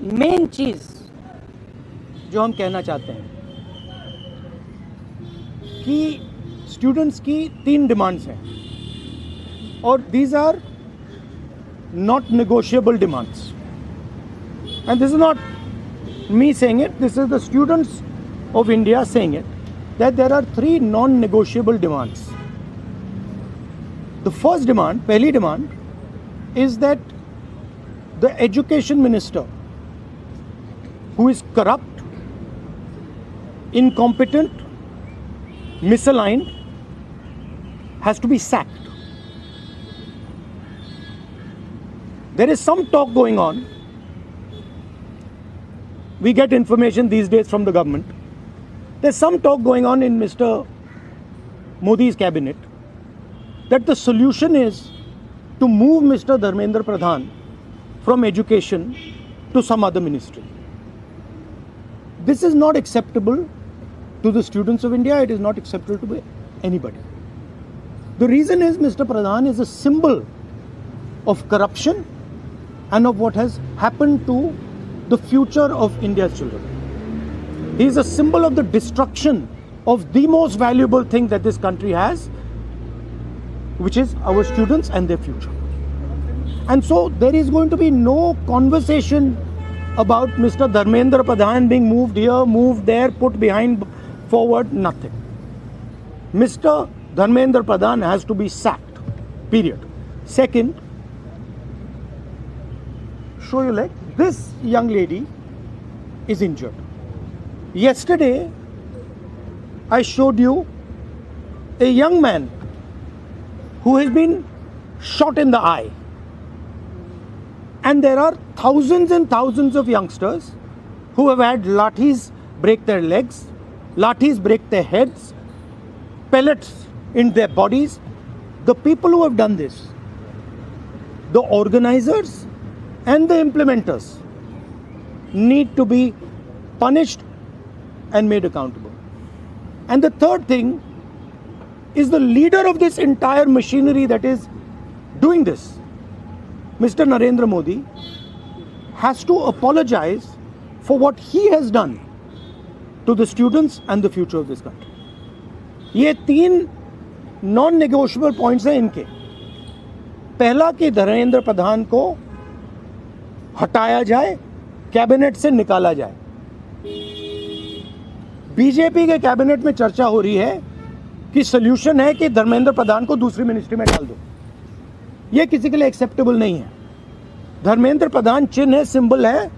Main चीज जो हम कहना चाहते हैं कि स्टूडेंट्स की 3 डिमांड्स हैं और these are not negotiable demands, and this is not me saying it, this is the students of India saying it, that there are 3 non-negotiable demands. The first demand, pehli demand, is that the education minister, who is corrupt, incompetent, misaligned, has to be sacked. There is some talk going on. We get information these days from the government. There's some talk going on in Mr. Modi's cabinet that the solution is to move Mr. Dharmendra Pradhan from education to some other ministry. This is not acceptable to the students of India. It is not acceptable to anybody. The reason is Mr. Pradhan is a symbol of corruption and of what has happened to the future of India's children. He is a symbol of the destruction of the most valuable thing that this country has, which is our students and their future. And so there is going to be no conversation about Mr. Dharmendra Pradhan being moved here, moved there, put behind, forward, nothing. Mr. Dharmendra Pradhan has to be sacked, period. Second, show your leg. This young lady is injured. Yesterday, I showed you a young man who has been shot in the eye. And there are thousands and thousands of youngsters who have had lathis break their legs, lathis break their heads, pellets in their bodies. The people who have done this, the organizers and the implementers, need to be punished and made accountable. And the third thing is the leader of this entire machinery that is doing this, Mr. Narendra Modi, has to apologize for what he has done to the students and the future of this country. ये 3 non-negotiable points हैं इनके. पहला कि धर्मेंद्र प्रधान को हटाया जाए, cabinet से निकाला जाए. बीजेपी के कैबिनेट में चर्चा हो रही है कि सॉल्यूशन है कि धर्मेंद्र प्रधान को दूसरी मिनिस्ट्री में डाल दो. यह किसी के लिए एक्सेप्टेबल नहीं है. धर्मेंद्र प्रधान चिन्ह है, सिंबल है,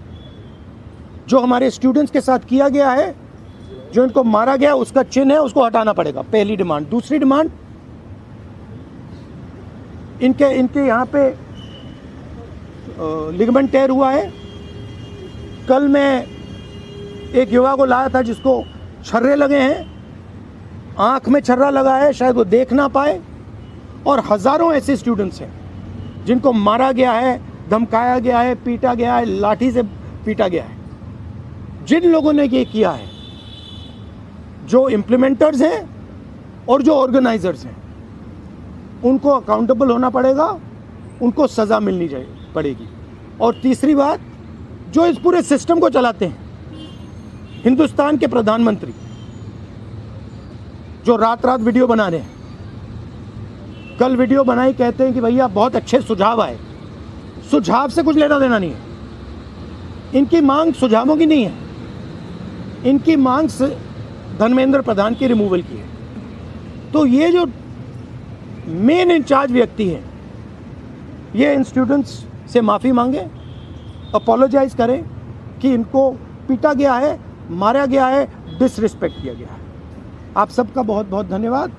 जो हमारे स्टूडेंट्स के साथ किया गया है, जो इनको मारा गया उसका चिन्ह है, उसको हटाना पड़ेगा. पहली डिमांड. दूसरी डिमांड, इनके यहाँ पे लिगामेंट टेयर हुआ है. कल मैं एक युवा को लाया था जिसको छर्रे लगे हैं, आंख में छर्रा लगा है, शायद वो देख ना पाए. और हजारों ऐसे स्टूडेंट्स हैं जिनको मारा गया है, धमकाया गया है, पीटा गया है, लाठी से पीटा गया है. जिन लोगों ने ये किया है, जो इम्प्लीमेंटर्स हैं और जो ऑर्गेनाइजर्स हैं, उनको अकाउंटेबल होना पड़ेगा, उनको सजा मिलनी पड़ेगी. और तीसरी बात, जो इस पूरे सिस्टम को चलाते हैं, हिंदुस्तान के प्रधानमंत्री, जो रात रात वीडियो बना रहे हैं, कल वीडियो बनाई, कहते हैं कि भैया बहुत अच्छे सुझाव आए. सुझाव से कुछ लेना देना नहीं है. इनकी मांग सुझावों की नहीं है, इनकी मांग धर्मेंद्र प्रधान की रिमूवल की है. तो ये जो मेन इंचार्ज व्यक्ति हैं, ये इन स्टूडेंट्स से माफ़ी मांगे, अपोलोजाइज करें कि इनको पीटा गया है, मारा गया है, डिसरिस्पेक्ट किया गया है. आप सबका बहुत बहुत धन्यवाद.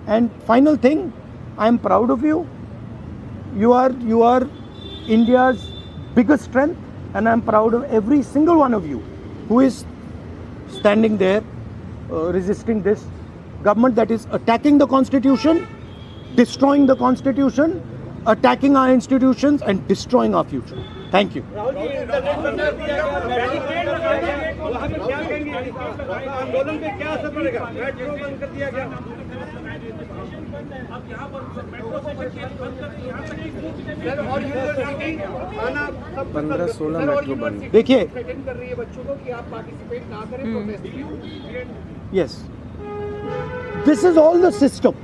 And final thing, I am proud of you. You are India's biggest strength, and I am proud of every single one of you who is standing there resisting this government that is attacking the Constitution, destroying the Constitution, attacking our institutions and destroying our future. Thank you. आंदोलन पे क्या असर पड़ेगा? Sir और university आना 15-16 metro बंद। देखिए, threaten कर रही है बच्चों को कि आप पार्टिसिपेट ना करें प्रोटेस्ट में। yes, this is all the system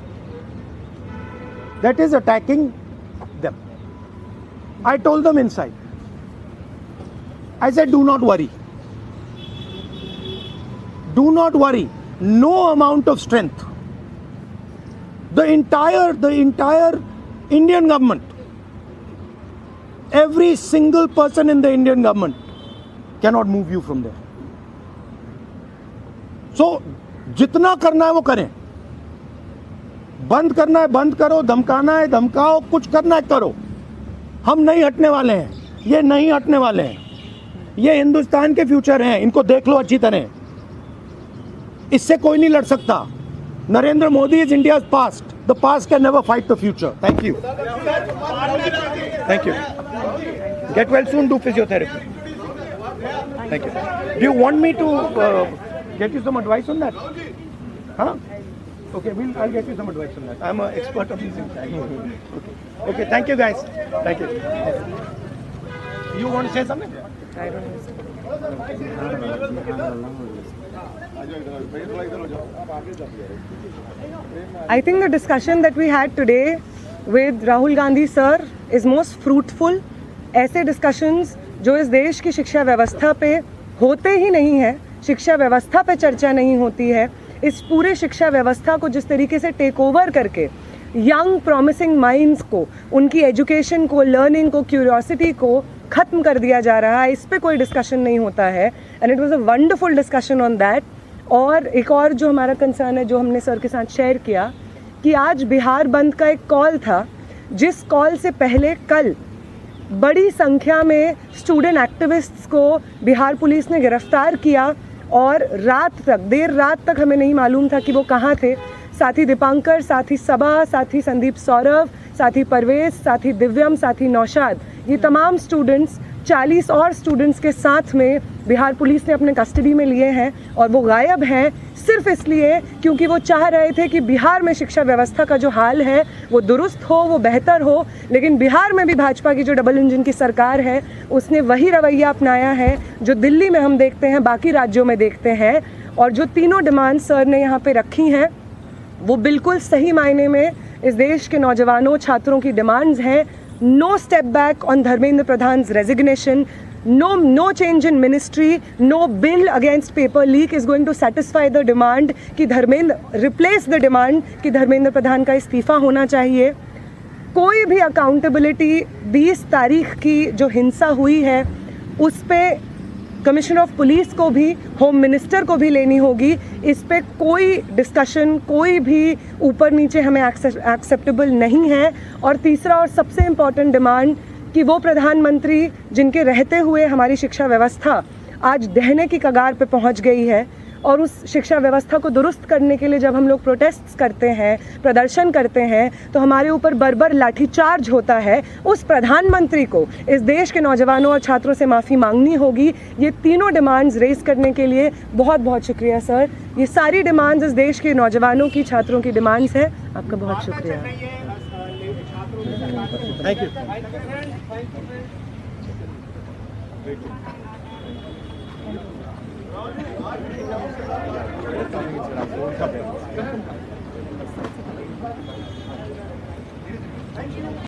that is attacking them. I told them inside, I said, do not worry. Do not worry. No amount of strength. The entire Indian government, every single person in the Indian government cannot move you from there. So, जितना करना है वो करें. बंद करना है बंद करो, धमकाना है धमकाओ, कुछ करना है करो. हम नहीं हटने वाले हैं. ये नहीं हटने वाले हैं. ये हिंदुस्तान के फ्यूचर हैं. इनको देख लो अच्छी तरह. इससे कोई नहीं लड़ सकता. Narendra Modi is India's past. The past can never fight the future. Thank you. Thank you. Get well soon. Do physiotherapy. Thank you. Do you want me to get you some advice on that? Huh? Okay, I'll get you some advice on that. I'm an expert on these things. Okay. Okay. Thank you, guys. Thank you. You want to say something? I don't know. I think the discussion that we had today with Rahul Gandhi sir is most fruitful. ऐसे discussions जो इस देश की शिक्षा व्यवस्था पे होते ही नहीं है, शिक्षा व्यवस्था पे चर्चा नहीं होती है, इस पूरे शिक्षा व्यवस्था को जिस तरीके से टेक ओवर करके यंग प्रॉमिसिंग माइंड्स को, उनकी एजुकेशन को, लर्निंग को, क्यूरियोसिटी को ख़त्म कर दिया जा रहा है, इस पे कोई डिस्कशन नहीं होता है. And it was a wonderful discussion on that. और एक और जो हमारा कंसर्न है, जो हमने सर के साथ शेयर किया, कि आज बिहार बंद का एक कॉल था, जिस कॉल से पहले कल बड़ी संख्या में स्टूडेंट एक्टिविस्ट्स को बिहार पुलिस ने गिरफ्तार किया और रात तक, देर रात तक हमें नहीं मालूम था कि वो कहाँ थे. साथी दीपांकर, साथी सबा, साथी संदीप सौरभ, साथी परवेज, साथी दिव्यम, साथी नौशाद, ये तमाम स्टूडेंट्स 40 और स्टूडेंट्स के साथ में बिहार पुलिस ने अपने कस्टडी में लिए हैं. और वो गायब हैं सिर्फ इसलिए क्योंकि वो चाह रहे थे कि बिहार में शिक्षा व्यवस्था का जो हाल है वो दुरुस्त हो, वो बेहतर हो. लेकिन बिहार में भी भाजपा की जो डबल इंजन की सरकार है, उसने वही रवैया अपनाया है जो दिल्ली में हम देखते हैं, बाकी राज्यों में देखते हैं. और जो तीनों डिमांड्स सर ने यहाँ पे रखी हैं, वो बिल्कुल सही मायने में इस देश के नौजवानों, छात्रों की डिमांड्स हैं. No step back on Dharmendra Pradhan's resignation. No change in ministry. No bill against paper leak is going to satisfy the demand कि replace the demand कि धर्मेंद्र प्रधान का इस्तीफा होना चाहिए. कोई भी अकाउंटेबिलिटी 20 तारीख की जो हिंसा हुई है उस पे कमिश्नर ऑफ पुलिस को भी, होम मिनिस्टर को भी लेनी होगी. इस पे कोई डिस्कशन, कोई भी ऊपर नीचे हमें एक्सेप्टेबल नहीं है. और तीसरा और सबसे इम्पॉर्टेंट डिमांड कि वो प्रधानमंत्री जिनके रहते हुए हमारी शिक्षा व्यवस्था आज दहने की कगार पे पहुंच गई है, और उस शिक्षा व्यवस्था को दुरुस्त करने के लिए जब हम लोग प्रोटेस्ट करते हैं, प्रदर्शन करते हैं, तो हमारे ऊपर बर्बर लाठीचार्ज होता है. उस प्रधानमंत्री को इस देश के नौजवानों और छात्रों से माफ़ी मांगनी होगी. ये तीनों डिमांड्स रेज करने के लिए बहुत बहुत शुक्रिया सर. ये सारी डिमांड्स इस देश के नौजवानों की, छात्रों की डिमांड्स है. आपका बहुत शुक्रिया. Thank you.